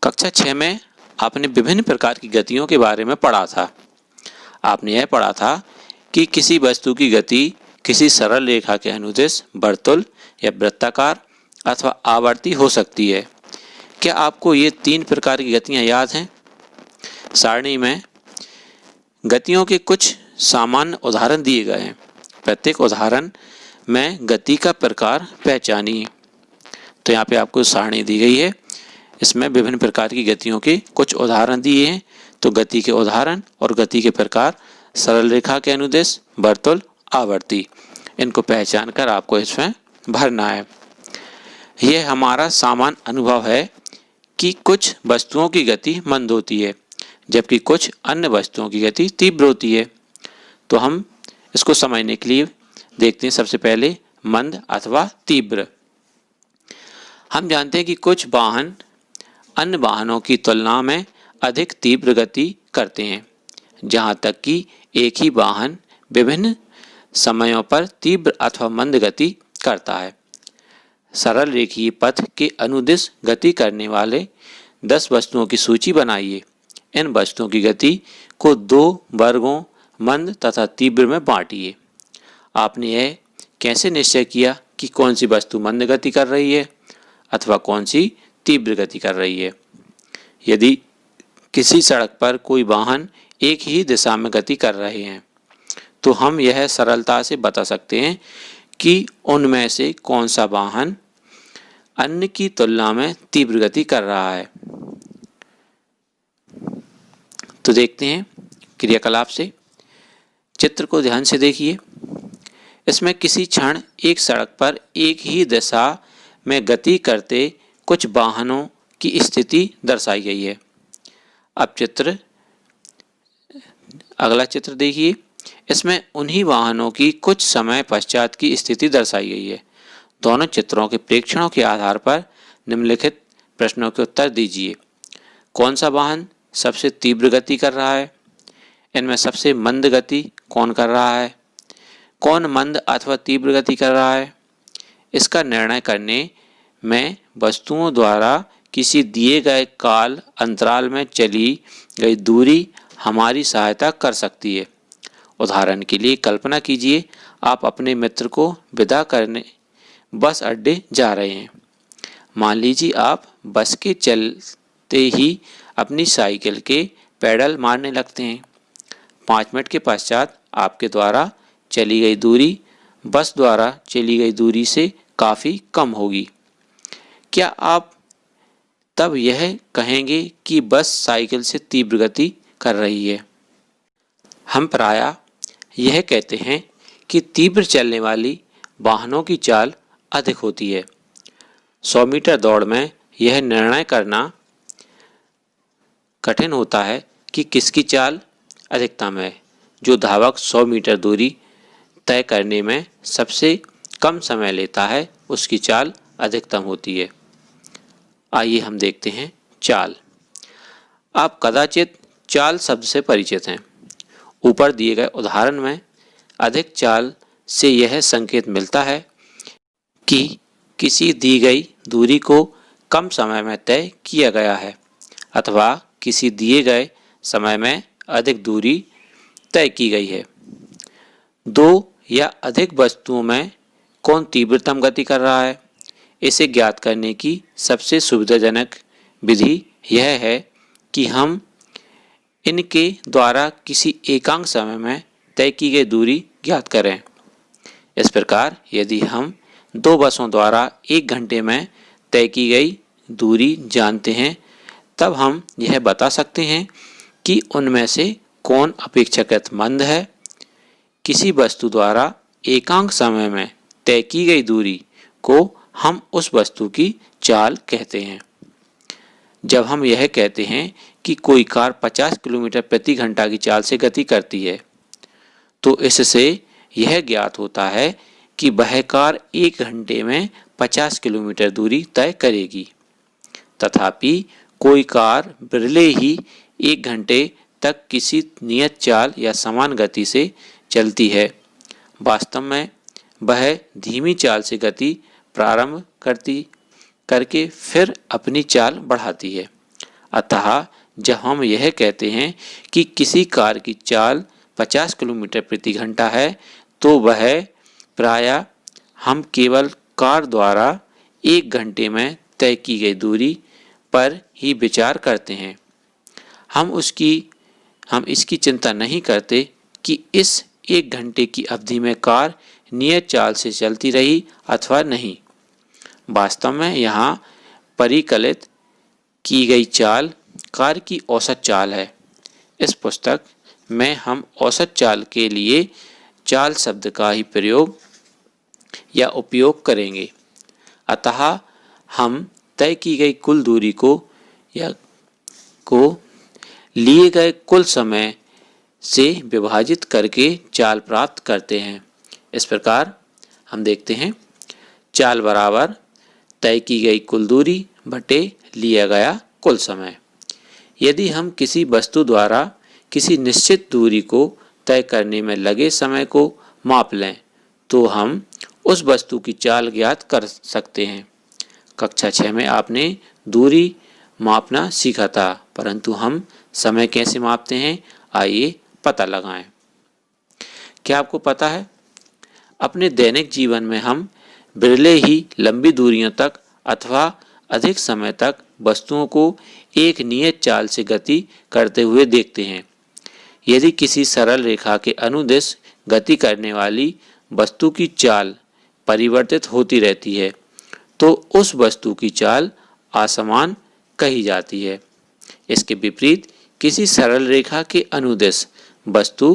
कक्षा 6 में आपने विभिन्न प्रकार की गतियों के बारे में पढ़ा था। आपने यह पढ़ा था कि किसी वस्तु की गति किसी सरल रेखा के अनुदिश, वर्तुल या वृत्ताकार अथवा आवर्ती हो सकती है। क्या आपको ये 3 प्रकार की गतियाँ याद हैं? सारणी में गतियों के कुछ सामान्य उदाहरण दिए गए हैं। प्रत्येक उदाहरण में गति का प्रकार पहचानिए। तो यहाँ पे आपको सारणी दी गई है, इसमें विभिन्न प्रकार की गतियों के कुछ उदाहरण दिए हैं। तो गति के उदाहरण और गति के प्रकार सरल रेखा के अनुदिश, वर्तुल, आवर्ती, इनको पहचान कर आपको इसमें भरना है। यह हमारा सामान्य अनुभव है कि कुछ वस्तुओं की गति मंद होती है जबकि कुछ अन्य वस्तुओं की गति तीव्र होती है। तो हम इसको समझने के लिए देखते हैं। सबसे पहले मंद अथवा तीव्र। हम जानते हैं कि कुछ वाहन अन्य वाहनों की तुलना में अधिक तीव्र गति करते हैं, जहाँ तक कि एक ही वाहन विभिन्न समयों पर तीव्र अथवा मंद गति करता है। सरल रेखीय पथ के अनुदिश गति करने वाले 10 वस्तुओं की सूची बनाइए। इन वस्तुओं की गति को 2 वर्गों मंद तथा तीव्र में बांटिए। आपने यह कैसे निश्चय किया कि कौन सी वस्तु मंद गति कर रही है अथवा कौन सी तीव्र गति कर रही है? यदि किसी सड़क पर कोई वाहन एक ही दिशा में गति कर रहे हैं तो हम यह सरलता से बता सकते हैं कि उनमें से कौन सा वाहन अन्य की तुलना में तीव्र गति कर रहा है। तो देखते हैं क्रियाकलाप से। चित्र को ध्यान से देखिए। इसमें किसी क्षण एक सड़क पर एक ही दिशा में गति करते कुछ वाहनों की स्थिति दर्शाई गई है। अब अगला चित्र देखिए। इसमें उन्हीं वाहनों की कुछ समय पश्चात की स्थिति दर्शाई गई है। दोनों चित्रों के प्रेक्षणों के आधार पर निम्नलिखित प्रश्नों के उत्तर दीजिए। कौन सा वाहन सबसे तीव्र गति कर रहा है? इनमें सबसे मंद गति कौन कर रहा है? कौन मंद अथवा तीव्र गति कर रहा है? इसका निर्णय करने में वस्तुओं द्वारा किसी दिए गए काल अंतराल में चली गई दूरी हमारी सहायता कर सकती है। उदाहरण के लिए कल्पना कीजिए, आप अपने मित्र को विदा करने बस अड्डे जा रहे हैं। मान लीजिए आप बस के चलते ही अपनी साइकिल के पैडल मारने लगते हैं। 5 मिनट के पश्चात आपके द्वारा चली गई दूरी बस द्वारा चली गई दूरी से काफ़ी कम होगी। क्या आप तब यह कहेंगे कि बस साइकिल से तीव्र गति कर रही है? हम प्रायः यह कहते हैं कि तीव्र चलने वाली वाहनों की चाल अधिक होती है। 100 मीटर दौड़ में यह निर्णय करना कठिन होता है कि किसकी चाल अधिकतम है। जो धावक 100 मीटर दूरी तय करने में सबसे कम समय लेता है उसकी चाल अधिकतम होती है। आइए हम देखते हैं चाल। आप कदाचित चाल शब्द से परिचित हैं। ऊपर दिए गए उदाहरण में अधिक चाल से यह संकेत मिलता है कि किसी दी गई दूरी को कम समय में तय किया गया है अथवा किसी दिए गए समय में अधिक दूरी तय की गई है। 2 या अधिक वस्तुओं में कौन तीव्रतम गति कर रहा है? इसे ज्ञात करने की सबसे सुविधाजनक विधि यह है कि हम इनके द्वारा किसी एकांक समय में तय की गई दूरी ज्ञात करें। इस प्रकार यदि हम 2 बसों द्वारा 1 घंटे में तय की गई दूरी जानते हैं तब हम यह बता सकते हैं कि उनमें से कौन अपेक्षाकृत मंद है। किसी वस्तु द्वारा एकांक समय में तय की गई दूरी को हम उस वस्तु की चाल कहते हैं। जब हम यह कहते हैं कि कोई कार 50 किलोमीटर प्रति घंटा की चाल से गति करती है तो इससे यह ज्ञात होता है कि वह कार 1 घंटे में 50 किलोमीटर दूरी तय करेगी। तथापि कोई कार बिरले ही 1 घंटे तक किसी नियत चाल या समान गति से चलती है। वास्तव में वह धीमी चाल से गति प्रारंभ करके फिर अपनी चाल बढ़ाती है। अतः जब हम यह कहते हैं कि किसी कार की चाल 50 किलोमीटर प्रति घंटा है तो वह प्रायः हम केवल कार द्वारा 1 घंटे में तय की गई दूरी पर ही विचार करते हैं। हम इसकी चिंता नहीं करते कि इस 1 घंटे की अवधि में कार नियत चाल से चलती रही अथवा नहीं। वास्तव में यहाँ परिकलित की गई चाल कार की औसत चाल है। इस पुस्तक में हम औसत चाल के लिए चाल शब्द का ही प्रयोग या उपयोग करेंगे। अतः हम तय की गई कुल दूरी को लिए गए कुल समय से विभाजित करके चाल प्राप्त करते हैं। इस प्रकार हम देखते हैं चाल बराबर तय की गई कुल दूरी बटे लिया गया कुल समय। यदि हम किसी वस्तु द्वारा किसी निश्चित दूरी को तय करने में लगे समय को माप लें तो हम उस वस्तु की चाल ज्ञात कर सकते हैं। कक्षा 6 में आपने दूरी मापना सीखा था, परंतु हम समय कैसे मापते हैं आइए पता लगाएं। क्या आपको पता है अपने दैनिक जीवन में हम बिरले ही लंबी दूरियों तक अथवा अधिक समय तक वस्तुओं को एक नियत चाल से गति करते हुए देखते हैं। यदि किसी सरल रेखा के अनुदिश गति करने वाली वस्तु की चाल परिवर्तित होती रहती है तो उस वस्तु की चाल असमान कही जाती है। इसके विपरीत किसी सरल रेखा के अनुदिश वस्तु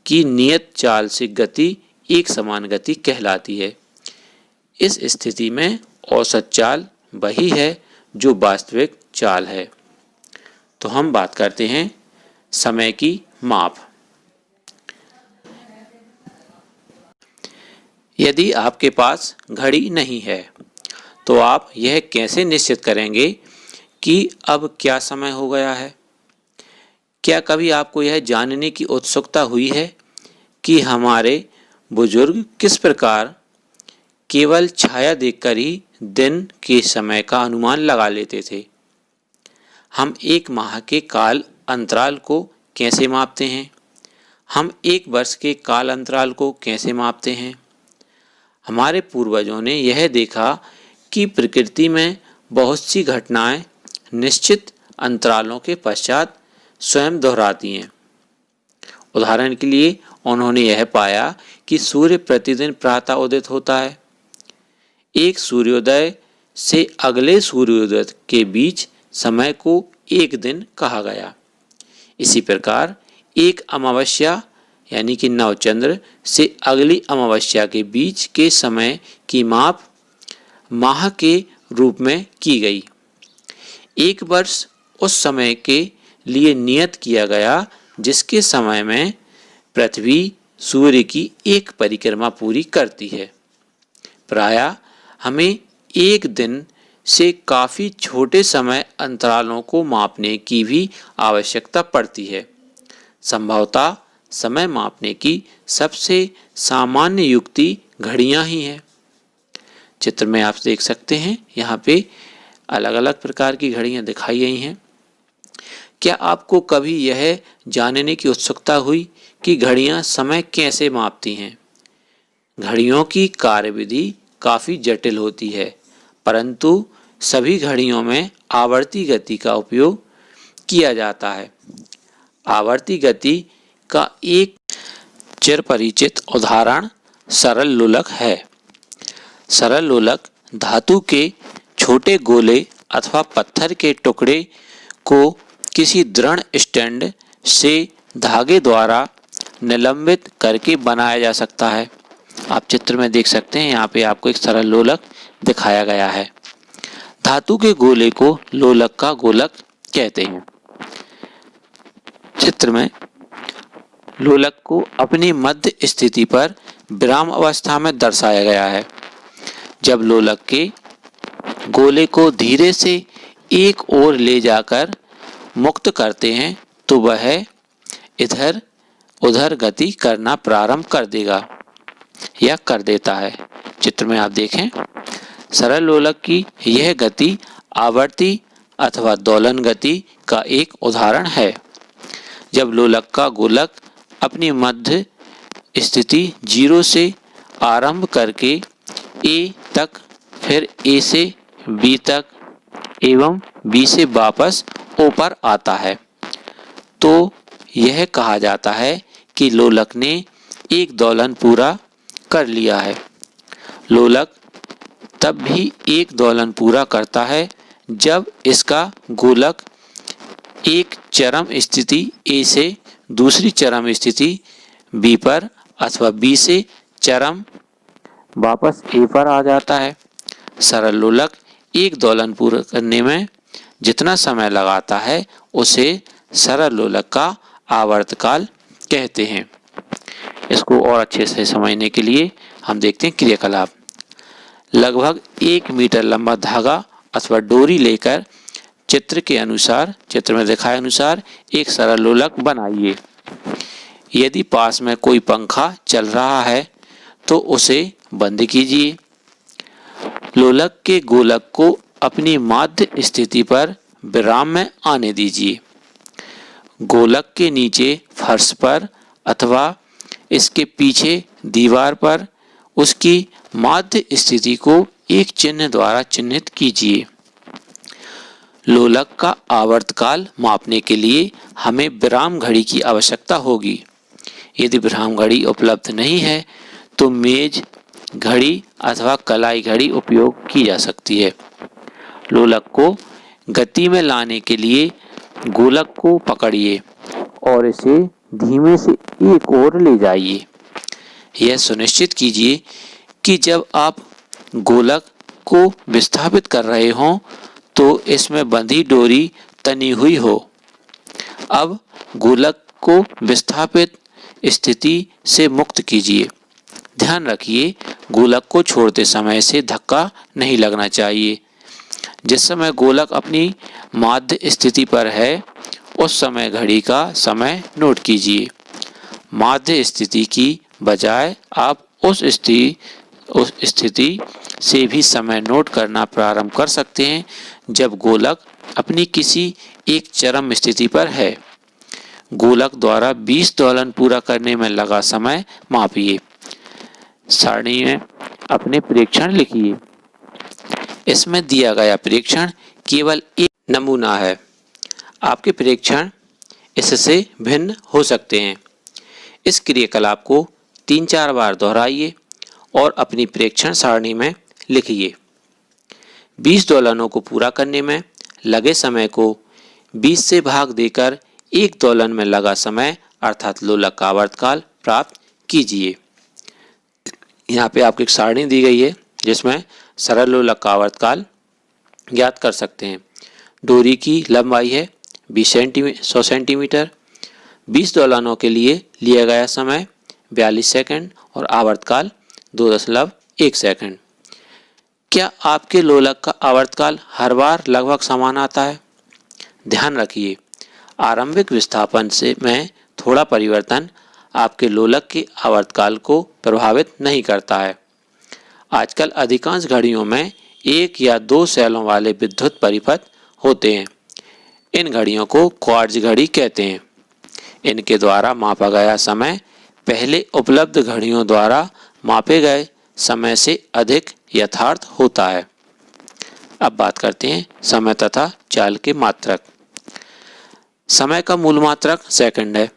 की नियत चाल से गति एक समान गति कहलाती है। इस स्थिति में औसत चाल वही है जो वास्तविक चाल है। तो हम बात करते हैं समय की माप। यदि आपके पास घड़ी नहीं है तो आप यह कैसे निश्चित करेंगे कि अब क्या समय हो गया है? क्या कभी आपको यह जानने की उत्सुकता हुई है कि हमारे बुजुर्ग किस प्रकार केवल छाया देखकर ही दिन के समय का अनुमान लगा लेते थे? हम एक माह के काल अंतराल को कैसे मापते हैं? हम एक वर्ष के काल अंतराल को कैसे मापते हैं? हमारे पूर्वजों ने यह देखा कि प्रकृति में बहुत सी घटनाएं निश्चित अंतरालों के पश्चात स्वयं दोहराती हैं। उदाहरण के लिए उन्होंने यह पाया कि सूर्य प्रतिदिन प्रातः उदित होता है। एक सूर्योदय से अगले सूर्योदय के बीच समय को एक दिन कहा गया। इसी प्रकार एक अमावस्या यानी कि नवचंद्र से अगली अमावस्या के बीच के समय की माप माह के रूप में की गई। एक वर्ष उस समय के लिए नियत किया गया जिसके समय में पृथ्वी सूर्य की एक परिक्रमा पूरी करती है। प्रायः हमें एक दिन से काफ़ी छोटे समय अंतरालों को मापने की भी आवश्यकता पड़ती है। संभवतः समय मापने की सबसे सामान्य युक्ति घड़ियां ही हैं। चित्र में आप देख सकते हैं यहाँ पे अलग अलग प्रकार की घड़ियां दिखाई गई हैं। क्या आपको कभी यह जानने की उत्सुकता हुई कि घड़ियां समय कैसे मापती हैं? घड़ियों की कार्यविधि काफ़ी जटिल होती है, परंतु सभी घड़ियों में आवर्ती गति का उपयोग किया जाता है। आवर्ती गति का एक चिरपरिचित उदाहरण सरल लोलक है। सरल लोलक धातु के छोटे गोले अथवा पत्थर के टुकड़े को किसी दृढ़ स्टैंड से धागे द्वारा निलंबित करके बनाया जा सकता है। आप चित्र में देख सकते हैं, यहाँ पे आपको एक सरल लोलक दिखाया गया है। धातु के गोले को लोलक का गोलक कहते हैं। चित्र में लोलक को अपनी मध्य स्थिति पर विराम अवस्था में दर्शाया गया है। जब लोलक के गोले को धीरे से एक ओर ले जाकर मुक्त करते हैं तो वह इधर उधर गति करना प्रारंभ कर देगा या कर देता है। चित्र में आप देखें, सरल लोलक की यह गति आवर्ती अथवा दोलन गति का एक उदाहरण है। जब लोलक का गोलक अपनी मध्य स्थिति 0 से आरंभ करके ए तक, फिर ए से बी तक एवं बी से वापस ओ पर आता है, तो यह कहा जाता है कि लोलक ने एक दोलन पूरा कर लिया है। लोलक तब भी एक दोलन पूरा करता है जब इसका गोलक एक चरम स्थिति ए से दूसरी चरम स्थिति बी पर अथवा बी से चरम वापस ए पर आ जाता है। सरल लोलक एक दोलन पूरा करने में जितना समय लगाता है उसे सरल लोलक का आवर्तकाल कहते हैं। इसको और अच्छे से समझने के लिए हम देखते हैं क्रियाकलाप। लगभग 1 मीटर लंबा धागा अथवा डोरी लेकर चित्र में दिखाए अनुसार एक सरल लोलक बनाइए। यदि पास में कोई पंखा चल रहा है तो उसे बंद कीजिए। लोलक के गोलक को अपनी माध्य स्थिति पर विराम में आने दीजिए। गोलक के नीचे फर्श पर अथवा इसके पीछे दीवार पर उसकी माध्य स्थिति को एक चिन्ह द्वारा चिन्हित कीजिए। लोलक का आवर्तकाल मापने के लिए हमें विराम घड़ी की आवश्यकता होगी। यदि विराम घड़ी उपलब्ध नहीं है तो मेज घड़ी अथवा कलाई घड़ी उपयोग की जा सकती है। लोलक को गति में लाने के लिए गोलक को पकड़िए और इसे धीमे से एक ओर ले जाइए। यह सुनिश्चित कीजिए कि जब आप गोलक को विस्थापित कर रहे हों तो इसमें बंधी डोरी तनी हुई हो। अब गोलक को विस्थापित स्थिति से मुक्त कीजिए। ध्यान रखिए, गोलक को छोड़ते समय से धक्का नहीं लगना चाहिए। जिस समय गोलक अपनी माध्य स्थिति पर है उस समय घड़ी का समय नोट कीजिए। माध्य स्थिति की बजाय आप उस स्थिति से भी समय नोट करना प्रारंभ कर सकते हैं जब गोलक अपनी किसी एक चरम स्थिति पर है। गोलक द्वारा 20 दोलन पूरा करने में लगा समय मापिए। सारणी में अपने प्रेक्षण लिखिए। इसमें दिया गया प्रेक्षण केवल एक नमूना है। आपके प्रेक्षण इससे भिन्न हो सकते हैं। इस क्रियाकलाप को 3-4 बार दोहराइए और अपनी प्रेक्षण सारणी में लिखिए। 20 दोलनों को पूरा करने में लगे समय को 20 से भाग देकर एक दोलन में लगा समय अर्थात लोलक का आवर्तकाल प्राप्त कीजिए। यहाँ पे आपको एक सारणी दी गई है जिसमें सरल लोलक का आवर्तकाल ज्ञात कर सकते हैं। डोरी की लंबाई है 100 सेंटीमीटर। 20 दोलनों के लिए लिया गया समय 42 सेकंड और आवर्तकाल 2.1 सेकंड। क्या आपके लोलक का आवर्तकाल हर बार लगभग समान आता है? ध्यान रखिए, आरंभिक विस्थापन में थोड़ा परिवर्तन आपके लोलक के आवर्तकाल को प्रभावित नहीं करता है। आजकल अधिकांश घड़ियों में 1 या 2 सेलों वाले विद्युत परिपथ होते हैं। इन घड़ियों को क्वार्ट्ज घड़ी कहते हैं। इनके द्वारा मापा गया समय पहले उपलब्ध घड़ियों द्वारा मापे गए समय से अधिक यथार्थ होता है। अब बात करते हैं समय तथा चाल के मात्रक। समय का मूल मात्रक सेकंड है।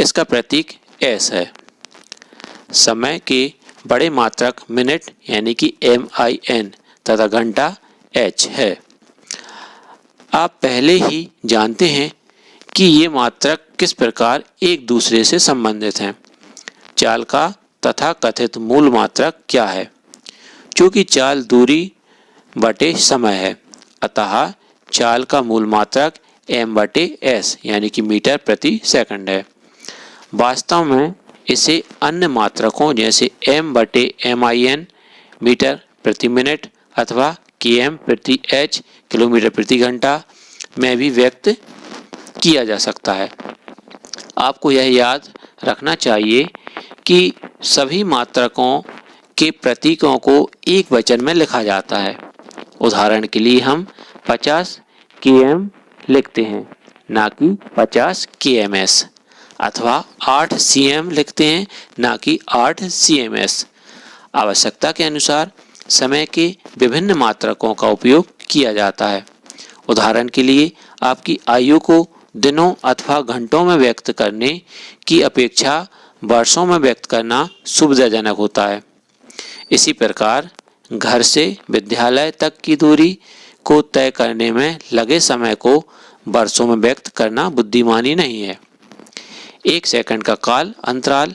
इसका प्रतीक एस है। समय के बड़े मात्रक मिनट यानी कि MIN तथा घंटा H है। आप पहले ही जानते हैं कि ये मात्रक किस प्रकार एक दूसरे से संबंधित हैं। चाल का तथा कथित मूल मात्रक क्या है? चूँकि चाल दूरी बटे समय है, अतः चाल का मूल मात्रक M/S यानी कि मीटर प्रति सेकंड है। वास्तव में इसे अन्य मात्रकों जैसे M/MIN मीटर प्रति मिनट अथवा km/h किलोमीटर प्रति घंटा में भी व्यक्त किया जा सकता है। आपको यह याद रखना चाहिए कि सभी मात्रकों के प्रतीकों को एक वचन में लिखा जाता है। उदाहरण के लिए हम 50 km लिखते हैं, ना कि 50 kms, अथवा 8 cm लिखते हैं, ना कि 8 cms। आवश्यकता के अनुसार समय के विभिन्न मात्रकों का उपयोग किया जाता है। उदाहरण के लिए आपकी आयु को दिनों अथवा घंटों में व्यक्त करने की अपेक्षा वर्षों में व्यक्त करना सुविधाजनक होता है। इसी प्रकार घर से विद्यालय तक की दूरी को तय करने में लगे समय को वर्षों में व्यक्त करना बुद्धिमानी नहीं है। 1 सेकंड का काल अंतराल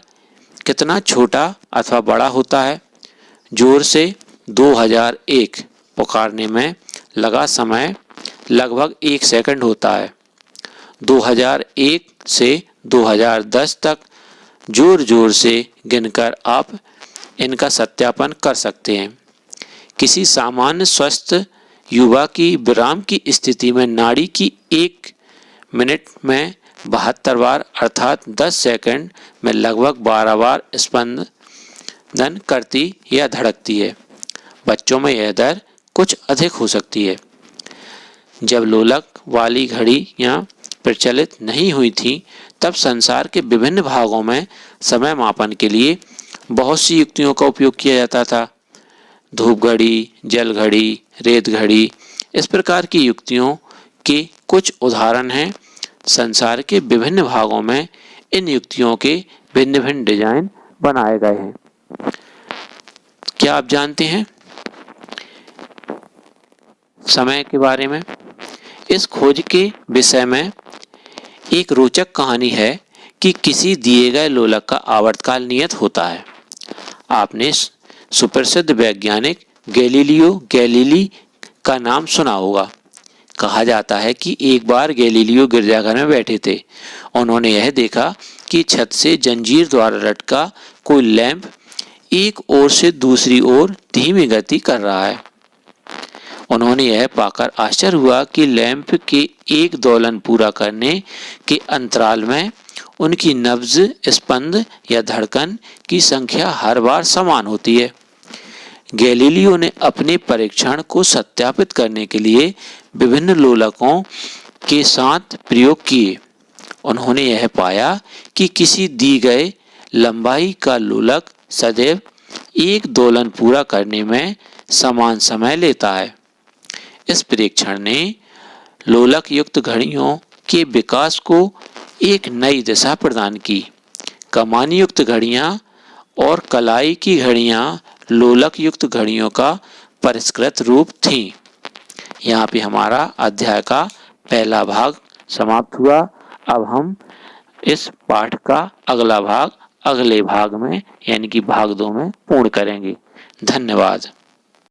कितना छोटा अथवा बड़ा होता है? जोर से 2001 पुकारने में लगा समय लगभग 1 सेकंड होता है। 2001 से 2010 तक जोर जोर से गिनकर आप इनका सत्यापन कर सकते हैं। किसी सामान्य स्वस्थ युवा की विराम की स्थिति में नाड़ी की 1 मिनट में 72 बार अर्थात 10 सेकंड में लगभग 12 बार स्पंदन करती या धड़कती है। बच्चों में यह दर कुछ अधिक हो सकती है। जब लोलक वाली घड़ियां प्रचलित नहीं हुई थी, तब संसार के विभिन्न भागों में समय मापन के लिए बहुत सी युक्तियों का उपयोग किया जाता था। धूप घड़ी, जल घड़ी, रेत घड़ी, इस प्रकार की युक्तियों के कुछ उदाहरण हैं। संसार के विभिन्न भागों में इन युक्तियों के भिन्न भिन्न डिजाइन बनाए गए हैं। क्या आप जानते हैं समय के बारे में? इस खोज के विषय में एक रोचक कहानी है कि किसी दिए गए लोलक का आवर्तकाल नियत होता है। आपने सुप्रसिद्ध वैज्ञानिक गैलीलियो गैलीली का नाम सुना होगा। कहा जाता है कि एक बार गैलीलियो गिरजाघर में बैठे थे। उन्होंने यह देखा कि छत से जंजीर द्वारा लटका कोई लैंप एक ओर से दूसरी ओर धीमी गति कर रहा है। उन्होंने यह पाकर आश्चर्य हुआ कि लैंप के एक दोलन पूरा करने के अंतराल में उनकी नब्ज, स्पंद या धड़कन की संख्या हर बार समान होती है। गैलीलियो ने अपने परीक्षण को सत्यापित करने के लिए विभिन्न लोलकों के साथ प्रयोग किए। उन्होंने यह पाया कि किसी दी गए लंबाई का लोलक सदैव एक दोलन पूरा करने में समान समय लेता है। इस परीक्षण ने लोलक युक्त घड़ियों के विकास को एक नई दिशा प्रदान की। कमानी युक्त घड़ियां और कलाई की घड़ियां लोलक युक्त घड़ियों का परिष्कृत रूप थीं। यहाँ पे हमारा अध्याय का पहला भाग समाप्त हुआ। अब हम इस पाठ का अगला भाग अगले भाग में यानी कि भाग 2 में पूर्ण करेंगे। धन्यवाद।